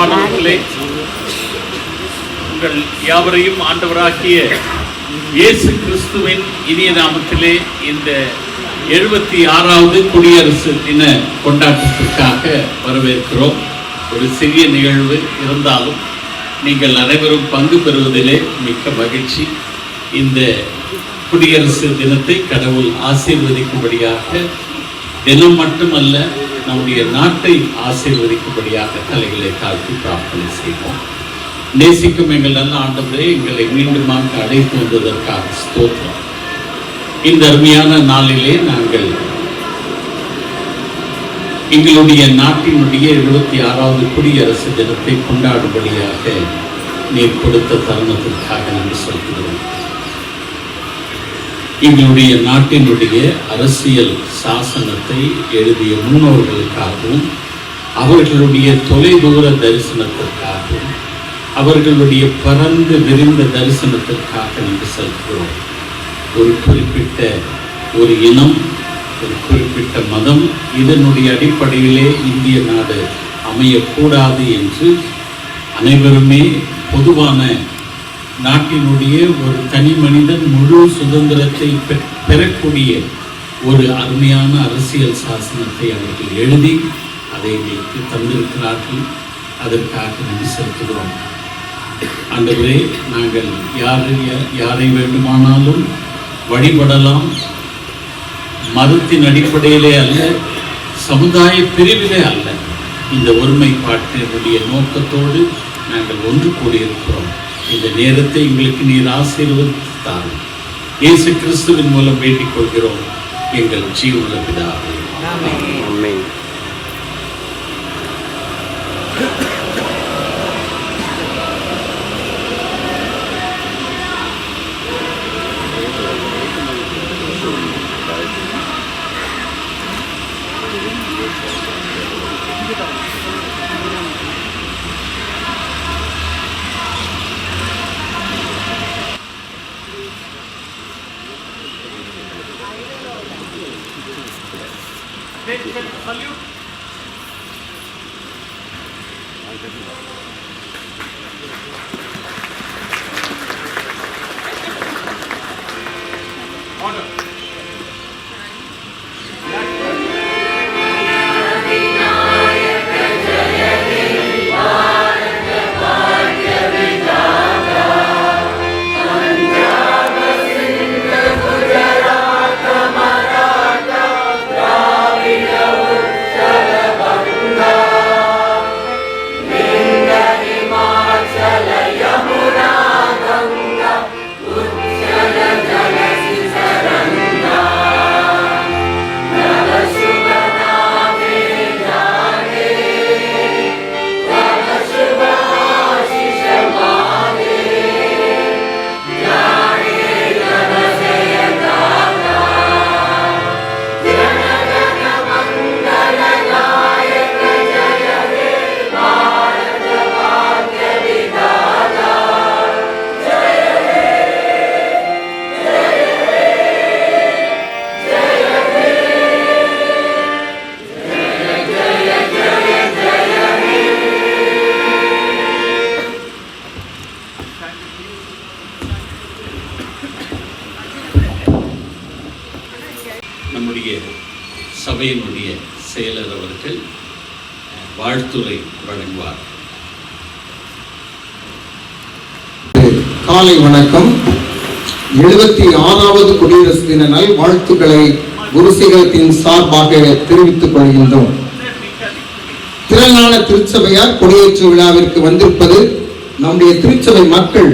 அன்பானவர்களே, உங்கள் யாவரையும் ஆண்டவராகிய இயேசு கிறிஸ்துவின் இனிய நாமத்திலே இந்த 76வது குடியரசு தின கொண்டாட்டத்திற்காக வரவேற்கிறோம். ஒரு சிறிய நிகழ்வு இருந்தாலும் நீங்கள் அனைவரும் பங்கு பெறுவதிலே மிக்க மகிழ்ச்சி. இந்த குடியரசு தினத்தை கடவுள் ஆசீர்வதிக்கும்படியாக, தினம் மட்டுமல்ல நம்முடைய நாட்டை ஆசீர்வதிக்கும்படியாக தலைகளை தாழ்த்தி பிரார்த்தனை செய்வோம். நேசிக்கும் எங்கள் நல்ல ஆண்டவரே, எங்களை மீண்டுமாக அழைத்து வந்ததற்காக ஸ்தோத்திரம். இந்த அருமையான நாளிலே நாங்கள் எங்களுடைய நாட்டினுடைய 76வது குடியரசு தினத்தை கொண்டாடும்படியாக நீர் கொடுத்த தருணத்திற்காக நன்றி சொல்கிறோம். எங்களுடைய நாட்டினுடைய அரசியல் சாசனத்தை எழுதிய முன்னோர்களுக்காகவும், அவர்களுடைய தொலைதூர தரிசனத்திற்காகவும், அவர்களுடைய பரந்து விரிந்த தரிசனத்திற்காக நன்றி செலுத்துகிறோம். ஒரு குறிப்பிட்ட ஒரு இனம், ஒரு குறிப்பிட்ட மதம், இதனுடைய அடிப்படையிலே இந்திய நாடு அமையக்கூடாது என்று அனைவருமே பொதுவான நாட்டினுடைய ஒரு தனி மனிதன் முழு சுதந்திரத்தை பெறக்கூடிய ஒரு அருமையான அரசியல் சாசனத்தை அவர்கள் எழுதி அதை எங்களுக்கு தந்திருக்கிறார்கள். அதற்காக நன்றி செலுத்துகிறோம். ஆண்டவரே, நாங்கள் யாரை வேண்டுமானாலும் வழிபடலாம். மதத்தின் அடிப்படையிலே அல்ல, சமுதாய பிரிவிலே அல்ல. இந்த ஒருமைப்பாட்டினுடைய நோக்கத்தோடு நாங்கள் ஒன்று கூடியிருக்கிறோம். இந்த நேரத்தை எங்களுக்கு நீர் ஆசீர்வதித்தார். இயேசு கிறிஸ்துவின் மூலம் வேண்டிக் கொள்கிறோம் எங்கள் ஜீவனுள்ள பிதாவே. ஆமென். Salute. Order. நம்முடைய சபையினுடைய செயலர் அவர்கள் வாழ்த்துரை வழங்குவார். காலை வணக்கம். 76வது குடியரசு தின நல் வாழ்த்துக்களை குருசிகத்தின் சார்பாக தெரிவித்துக் கொள்கின்றோம். திரளான திருச்சபையார் கொடியேற்று விழாவிற்கு வந்திருப்பது நம்முடைய திருச்சபை மக்கள்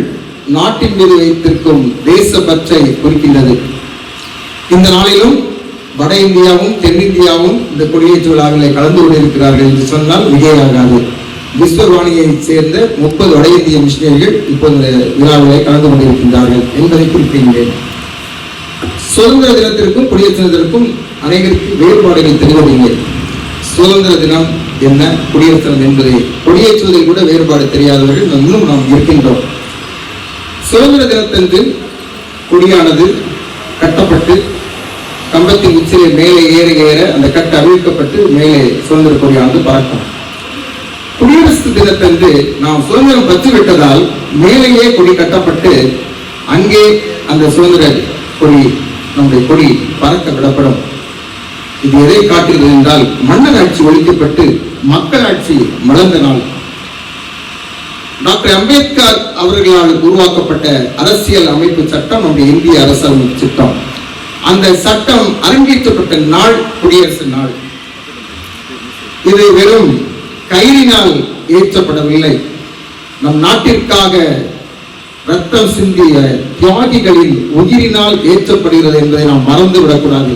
நாட்டின் மீது வைத்திருக்கும் தேசப்பற்றை குறிக்கின்றது. இந்த நாளிலும் வட இந்தியாவும் தென்னிந்தியாவும் இந்த கொடியேற்று விழாவில் கலந்து கொண்டிருக்கிறார்கள் என்று சொன்னால் மிகையாகாது. விஸ்வவாணியை சேர்ந்த 30 வட இந்திய மிஷினரிகள் இப்போது விழாவிலே கலந்து கொண்டிருக்கின்றார்கள் என்பதை குறிப்பிடுகிறேன். சுதந்திர தினத்திற்கும் குடியரசு தினத்திற்கும் அனைவருக்கும் வேறுபாடுகள் தெரிவதில்லை. சுதந்திர தினம் என்ன, குடியரசு தினம் என்பதை கொடியேற்றுவதில் கூட வேறுபாடு தெரியாதவர்கள் இன்னும் நாம் இருக்கின்றோம். சுதந்திர தினத்தன்று கொடியானது கட்டப்பட்டு கம்பத்தின் உச்சிலே மேலே ஏற ஏற அந்த கட்டு அவிழ்க்கப்பட்டு மேலே சுதந்திர கொடியானது பறக்கும். குடியரசு தினத்தன்று நாம் சுதந்திரம் பெற்று விட்டதால் மேலேயே கொடி கட்டப்பட்டு அங்கே அந்த சுதந்திர கொடி, நம்முடைய கொடி பறக்க விடப்படும். இது எதை காட்டுகிறது என்றால், மன்னர் ஆட்சி ஒழிக்கப்பட்டு மக்கள் ஆட்சி மலர்ந்த நாள். டாக்டர் அம்பேத்கர் அவர்களால் உருவாக்கப்பட்ட அரசியல் அமைப்பு சட்டம் நம்முடைய இந்திய அரசியலமைப்பு சட்டம். அந்த சட்டம் அரங்கேற்றப்பட்ட நாள் குடியரசு நாள். இது வெறும் கயிறினால் ஏற்றப்படவில்லை. நம் நாட்டிற்காக ரத்தம் சிந்திய தியாகிகளின் உயிரினால் ஏற்றப்படுகிறது என்பதை நாம் மறந்து விடக்கூடாது.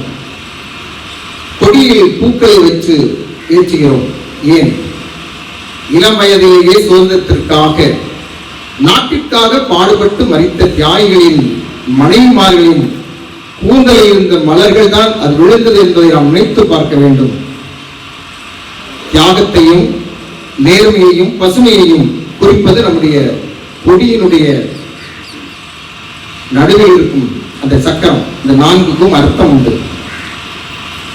கொடியில் பூக்களை வச்சு ஏற்றுகிறோம். ஏன்? இளம் வயதிலேயே சுதந்திரத்திற்காக நாட்டிற்காக பாடுபட்டு மரித்த தியாகிகளின் மனைவிமார்களின் கூந்தலில் இருந்த மலர்கள் தான் அது விழுந்தது என்பதை நாம் நினைத்து பார்க்க வேண்டும். தியாகத்தையும் நேர்மையையும் பசுமையையும் குறிப்பது நம்முடைய கொடியினுடைய நடுவில் இருக்கும் அந்த சக்கரம். இந்த 4க்கும் அர்த்தம் உண்டு.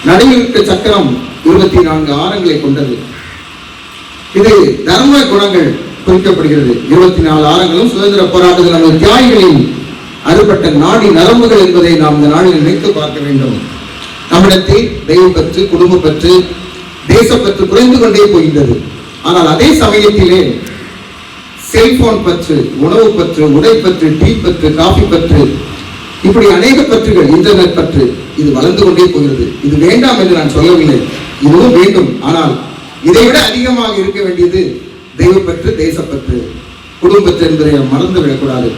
நடுவில் இருக்க சக்கரம் 24 ஆரங்களை கொண்டது. இது தர்ம குணங்கள் குறிக்கப்படுகிறது. 24 ஆரங்களும் சுதந்திர போராட்டத்தில் நமது தியாகிகளின் அறுபட்ட நாடி நரம்புகள் என்பதை நாம் இந்த நாளில் நினைத்து பார்க்க வேண்டும். நம்மிடத்தில் தெய்வப்பற்று, குடும்பப்பற்று, தேசப்பற்று குறைந்து கொண்டே போகின்றது. ஆனால் அதே சமயத்திலே செல்போன் பற்று, உணவு பற்று, உடை பற்று, டீ பற்று, காஃபி பற்று, இப்படி அநேக பற்றுகள், இன்டர்நெட் பற்று, இது வளர்ந்து கொண்டே போகிறது. இது வேண்டாம் என்று நான் சொல்லவில்லை, இதுவும் வேண்டும். ஆனால் இதைவிட அதிகமாக இருக்க வேண்டியது தெய்வப்பற்று, தேசப்பற்று, குடும்பப்பற்று என்பதை நாம் மறந்து விடக்கூடாது.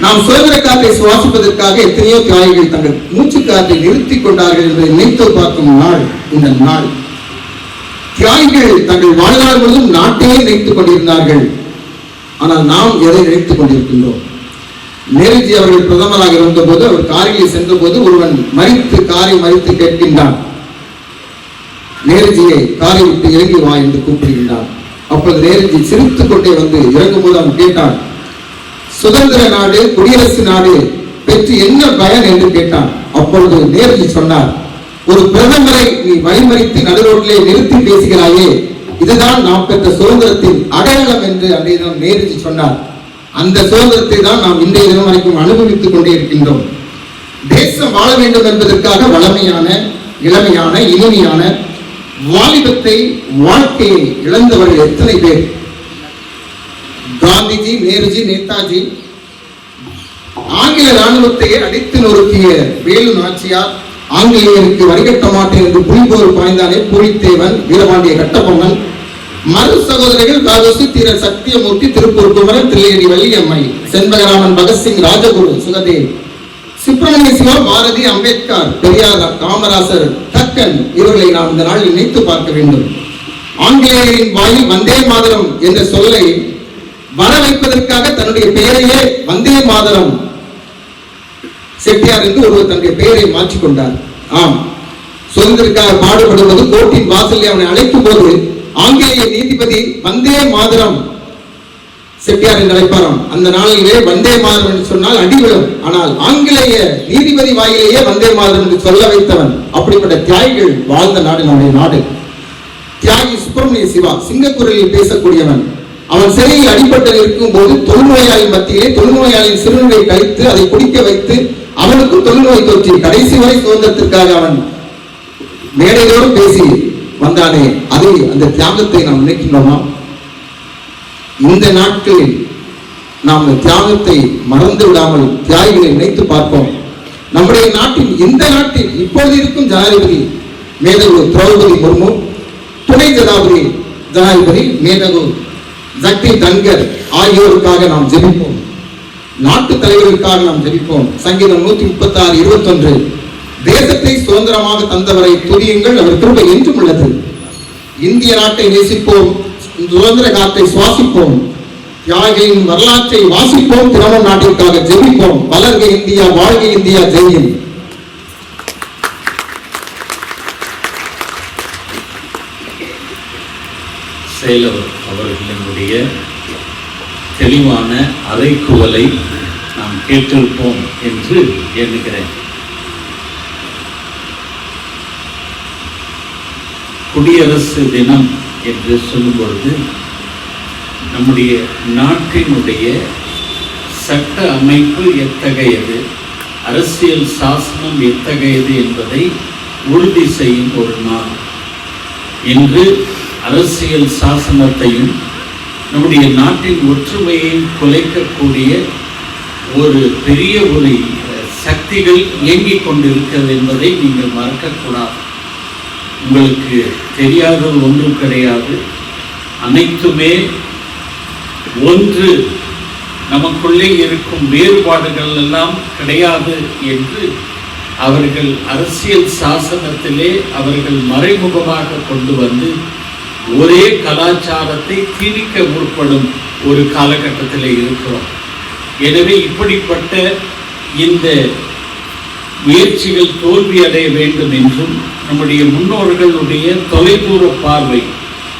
நாம் சுதந்திர காற்றை சுவாசிப்பதற்காக எத்தனையோ தியாகிகள் தங்கள் மூச்சு காற்றை நிறுத்திக் கொண்டார்கள் என்பதை நினைத்து பார்க்கும் நாள் இந்த நாள். தியாகிகள் தங்கள் வாழ்நாள் முழுவதும் நாட்டையே நினைத்துக் கொண்டிருந்தார்கள். ஆனால் நாம் எதை நினைத்துக் கொண்டிருக்கின்றோம்? நேருஜி அவர்கள் பிரதமராக இருந்தபோது, அவர் காரில் சென்ற போது ஒருவன் காரை மறித்து கேட்கின்றான், நேருஜியை காரை விட்டு இறங்கி வா என்று கூப்பிடுகின்றான். அப்பொழுது நேருஜி சிரித்துக் கொண்டே வந்து இறங்கும் போது அவன் கேட்டான், சுதந்திர நாடு, குடியரசு நாடு பெற்று என்ன பயன் என்று கேட்டான். அப்பொழுது நேருஜி சொன்னார், ஒரு பிரதமரை நீ வழிமறித்து நடுரோட்டிலே நிறுத்தி பேசுகிறாயே, இதுதான் நாம் பெற்ற சுதந்திரத்தின் அடையாளம் என்று அன்றைய தினம் நேருஜி சொன்னார். அந்த சுதந்திரத்தை தான் நாம் இன்றைய தினம் வரைக்கும் அனுபவித்துக் கொண்டே இருக்கின்றோம். தேசம் வாழ வேண்டும் என்பதற்காக வளமையான, இளமையான, இனிமையான வாலிபத்தை, வாழ்க்கையை இழந்தவர்கள் எத்தனை பேர்? காந்திஜி, நேருஜி, நேதாஜி, ஆங்கில ராணுவத்தையே அடித்து நொறுக்கிய வேலு நாச்சியார், ஆங்கிலேயருக்கு வரிகட்ட மாட்டேன் என்று புலிபோர் பாய்ந்தானே பூலித்தேவன், வீரபாண்டிய கட்டபொம்மன், மறு சகோதரிகள் காதோசி, தீர சத்தியமூர்த்தி, திருப்பூர் குமரன், தில்லையடி வள்ளியம்மை, செண்பகராமன், பகத்சிங், ராஜகுரு, சுகதேவ், சுப்பிரமணிய சிவா, பாரதி, அம்பேத்கர், பெரியார், காமராசர், தக்கன், இவர்களை நாம் இந்த நாளில் நினைத்து பார்க்க வேண்டும். ஆங்கிலேயரின் வாயில் வந்தே மாதரம் என்ற சொல்லை வர வைப்பதற்காக தன்னுடைய பெயரையே வந்தே மாதரம் செட்டியார் என்று ஒருவர் தன்னுடைய பெயரை மாற்றிக்கொண்டார். ஆம், சுதந்திரத்திற்காக பாடுபடுவது கோர்ட்டின் வாசலில் அவனை அழைக்கும் போது ஆங்கிலேய நீதிபதி வந்தே மாதரம் செட்டியார் என்று அழைப்பாராம். அந்த நாளிலே வந்தே மாதரம் என்று சொன்னால் அடிவிடும். ஆனால் ஆங்கிலேய நீதிபதி வாயிலேயே வந்தே மாதரம் என்று சொல்ல வைத்தவன். அப்படிப்பட்ட தியாகிகள் வாழ்ந்த நாடு நம்முடைய நாடு. தியாகி சுப்பிரமணிய சிவா சிங்கக்குரலில் பேசக்கூடியவன். அவன் சிறையில் அடிபட்டு இருக்கும் போது தொழுநோயாளி மத்தியிலே தொழுநோயாளியின் சிறுநீரை கழித்து அதை குடிக்க வைத்து அவனுக்கு தொழுநோய் தொற்றி கடைசி வரை சுதந்திரத்திற்காக அவன் மேடையோடு பேசி வந்தானே, அதை அந்த தியாகத்தை நாம் நினைக்கின்றோமா? இந்த நாட்களில் நாம் தியாகத்தை மறந்து விடாமல் தியாகிகளை நினைத்து பார்ப்போம். நம்முடைய நாட்டின், இந்த நாட்டில் இப்போது இருக்கும் ஜனாதிபதி மேதகு திரௌபதி முர்மு, துணை ஜனாதிபதி மேதகு ஜக்தீப் தன்கர் ஆகியோருக்காக நாம் ஜெபிப்போம். நாட்டு தலைவர்களுக்காக நாம் ஜெபிப்போம். சங்கீதம் 136:21, தேசத்தை சுதந்திரமாக தந்தவரை துதியுங்கள், அவர் கிருபை என்றும் உள்ளது. இந்திய நாட்டை நேசிப்போம், சுதந்திர காற்றை சுவாசிப்போம், தியாகிகளின் வரலாற்றை வாசிப்போம், தினமும் நாட்டிற்காக ஜெபிப்போம். வளர்க இந்தியா, வாழ்க இந்தியா, ஜெயின். செயலர் அவர்களினுடைய தெளிவான அறைகூவலை நாம் கேட்டிருப்போம் என்று எண்ணுகிறேன். குடியரசு தினம் என்று சொல்லும் பொழுது நம்முடைய நாட்டினுடைய சட்ட அமைப்பு எத்தகையது, அரசியல் சாசனம் எத்தகையது என்பதை உறுதி செய்யும் ஒரு நாள். இன்று அரசியல் சாசனத்தையும் நம்முடைய நாட்டின் ஒற்றுமையையும் குலைக்கக்கூடிய ஒரு பெரிய சக்திகள் இயங்கிக் கொண்டிருக்கிறது என்பதை நீங்கள் மறக்கக்கூடாது. உங்களுக்கு தெரியாதது ஒன்றும் கிடையாது. அனைத்துமே ஒன்று, நமக்குள்ளே இருக்கும் வேறுபாடுகள் எல்லாம் கிடையாது என்று அவர்கள் அரசியல் சாசனத்திலே அவர்கள் மறைமுகமாக கொண்டு வந்து ஒரே கலாச்சாரத்தை திணிக்க முற்படும் ஒரு காலகட்டத்தில் இருக்கிறோம். எனவே இப்படிப்பட்ட இந்த முயற்சிகள் தோல்வி அடைய வேண்டும் என்றும் நம்முடைய முன்னோர்களுடைய தொலைதூர பார்வை,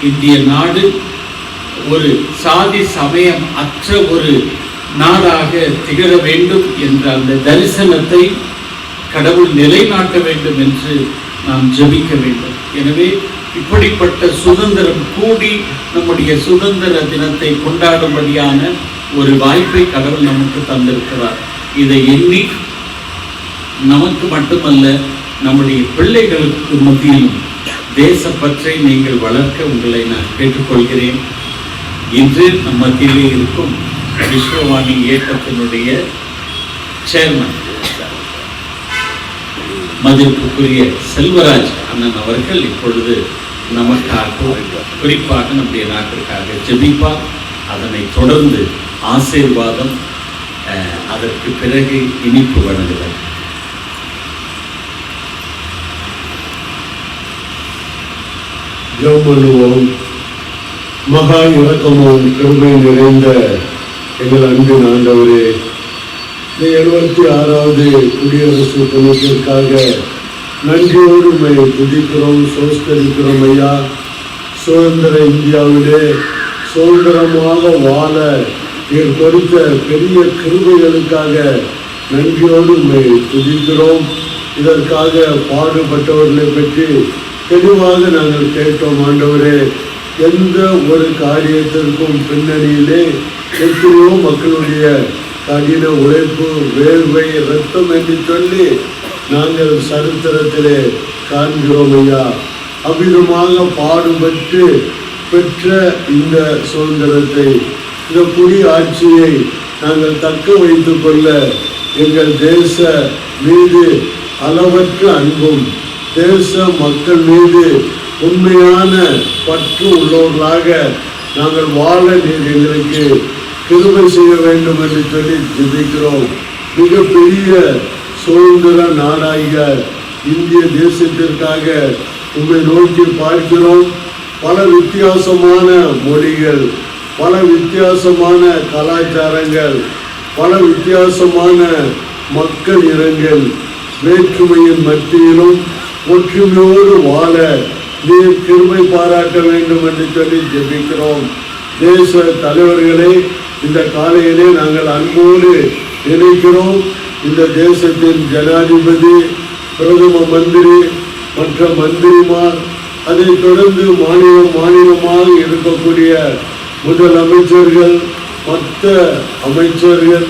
இந்திய நாடு ஒரு சாதி சமயம் அற்ற ஒரு நாடாக திகழ வேண்டும் என்ற அந்த தரிசனத்தை கடவுள் நிலைநாட்ட வேண்டும் என்று நாம் ஜெபிக்க வேண்டும். எனவே இப்படிப்பட்ட சுதந்திரம் கூடி நம்முடைய சுதந்திர தினத்தை கொண்டாடும்படியான ஒரு வாய்ப்பை கடவுள் நமக்கு தந்திருக்கிறார். இதை எண்ணி நமக்கு மட்டுமல்ல, நம்முடைய பிள்ளைகளுக்கு மத்தியிலும் தேசப்பற்றை நீங்கள் வளர்க்க உங்களை நான் கேட்டுக்கொள்கிறேன். இன்று நம் மத்தியிலே இருக்கும் விஸ்வவாணி இயக்கத்தினுடைய சேர்மன் மதிப்புக்குரிய செல்வராஜ் அண்ணன் அவர்கள் இப்பொழுது நமக்காக, குறிப்பாக நம்முடைய நாட்டிற்காக ஜெபிப்பார். அதனை தொடர்ந்து ஆசீர்வாதம், அதற்கு பிறகு இனிப்பு வழங்குதல். ஜெபம் பண்ணுவோம். மகா இரக்கமும் கிருபை நிறைந்த எங்கள் அன்பின் ஆண்டவரே, இந்த 76வது குடியரசு தினத்திற்காக நன்றியோடு துதிக்கிறோம், சோஸ்கரிக்கிறோம். ஐயா, சுதந்திர இந்தியாவிலே சுதந்திரமாக வாழ நீர் கொடுத்த பெரிய கிருபைகளுக்காக நன்றியோடு துதிக்கிறோம். இதற்காக பாடுபட்டவர்களை பற்றி தெளிவாக நாங்கள் கேட்டோம். ஆண்டவரே, எந்த ஒரு காரியத்திற்கும் பின்னணியிலே எத்தனையோ மக்களுடைய கடின உழைப்பு, வேர்வை, ரத்தம் என்று சொல்லி நாங்கள் சரித்திரத்திலே காண்கிறோம். ஐயா, அவ்விதமாக பாடுபட்டு பெற்ற இந்த சுதந்திரத்தை, இந்த குடி ஆட்சியை நாங்கள் தக்க வைத்துக் கொள்ள எங்கள் தேச மீது அளவற்ற அன்பும், தேச மக்கள் மீது உண்மையான பற்று உள்ளவர்களாக நாங்கள் வாழ நீர் எங்களுக்கு கிருபை செய்ய வேண்டும் என்று சொல்லி ஜெபிக்கிறோம். மிகப்பெரிய சுதந்திர நாடாக இந்திய தேசத்திற்காக உங்களை நோக்கி பார்க்கிறோம். பல வித்தியாசமான மொழிகள், பல வித்தியாசமான கலாச்சாரங்கள், பல வித்தியாசமான மக்கள் இனங்கள், வேற்றுமையின் மத்தியிலும் ஒற்றுமையோடு வாழ நீர் கிருபை பாராட்ட வேண்டும் என்று சொல்லி ஜெபிக்கிறோம். தேச தலைவர்களை இந்த காலையிலே நாங்கள் அன்போடு நினைக்கிறோம். இந்த தேசத்தின் ஜனாதிபதி, பிரதம மந்திரி, மற்ற மந்திரிமார், அதைத் தொடர்ந்து மாநிலமாக இருக்கக்கூடிய முதலமைச்சர்கள், மற்ற அமைச்சர்கள்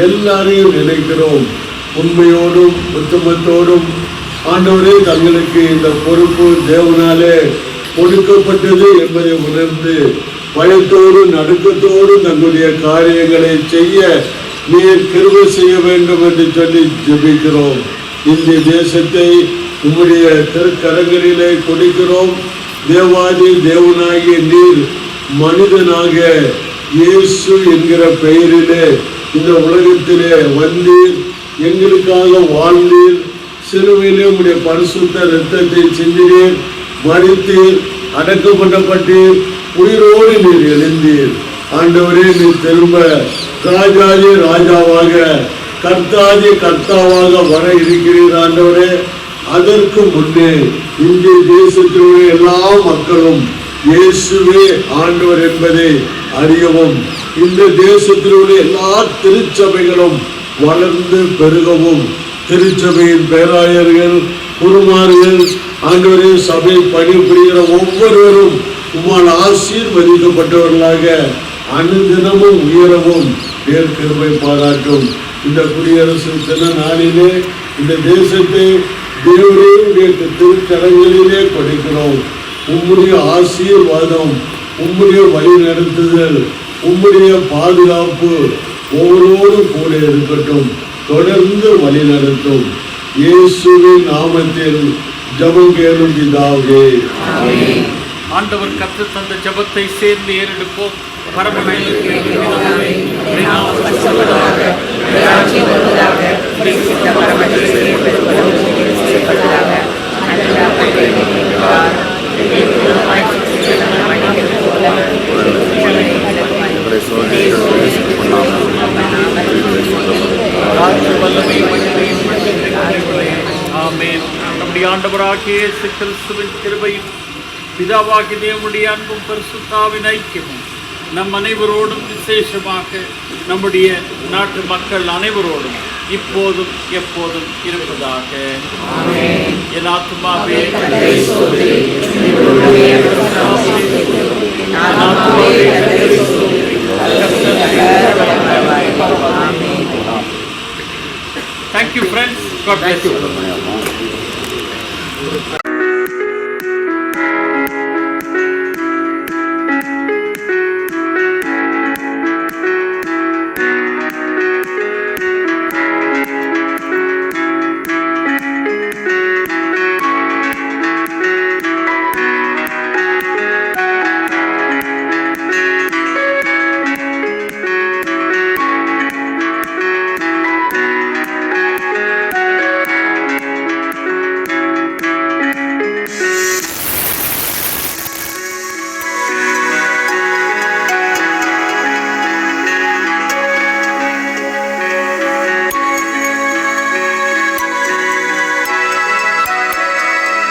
எல்லாரையும் நினைக்கிறோம். உண்மையோடும் உத்தமத்தோடும் ஆண்டவரே தங்களுக்கு இந்த பொறுப்பு தேவனாலே கொடுக்கப்பட்டது என்பதை உணர்ந்து பயத்தோடு நடுக்கத்தோடு தங்களுடைய காரியங்களை செய்ய நீர் கிருபை செய்ய வேண்டும் என்று சொல்லி ஜெபிக்கிறோம். இந்த தேசத்தை உம்முடைய திருக்கரங்களிலே கொடுக்கிறோம். தேவாதி தேவனாகிய நீர் மனிதனாக இயேசு என்கிற பெயரிலே இந்த உலகத்திலே வந்தீர், எங்களுக்காக வாழ்ந்தீர், சிலுவையிலே உம்முடைய பரிசுத்த இரத்தத்தை சிந்தினீர், மரித்தீர், அடக்கப்பட்டீர், உயிரோடு நீர் எழுந்தீர். ஆண்டவரே, நீர் திரும்ப ராஜாதி ராஜாவாக, கர்த்தாதி கர்த்தாவாக வர இருக்கிறீர். ஆண்டவரே, அதற்கு முன்னே இந்திய தேசத்திலுள்ள எல்லா மக்களும் இயேசுவே ஆண்டவர் என்பதை அறியவும், இந்த தேசத்தில் உள்ள எல்லா திருச்சபைகளும் வளர்ந்து பெருகவும், திருச்சபையின் பேராயர்கள், குருமார்கள், ஆண்டவரே, சபை பணிபுரிகிற ஒவ்வொருவரும் உம்மால் ஆசீர்வதிக்கப்பட்டவர்களாக அனுதினமும் உயரவும் நேர் கிருபை பாராட்டும். இந்த குடியரசு தின நாளிலே இந்த தேசத்தை தேவனுடைய திருக்கரங்களிலே கொடுக்கிறோம். உம்முடைய ஆசீர்வாதம், உம்முடைய வழி நடத்துதல், உம்முடைய பாதுகாப்பு ஒவ்வொருவரும் கூட இருக்கட்டும். தொடர்ந்து வழி நடத்தும். இயேசுவின் நாமத்தில் ஜெபம் கேளும் பிதாவே. ஆண்டவர் கற்று தந்த ஜெபத்தை சேர்ந்து ஏறெடுப்போம். நம்முடைய ஆண்டவராகிய இயேசு கிறிஸ்துவின் கிருபையும் பிதாவாகிய தேவனுடைய அன்பும் பரிசுத்தாவின் ஐக்கியமும் நம் அனைவரோடும் விசேஷமாக நம்முடைய நாட்டு மக்கள் அனைவரோடும் இப்போதும் எப்போதும் இருப்பதாக. என் ஆத்துமாவே Thank you, friends. God bless you.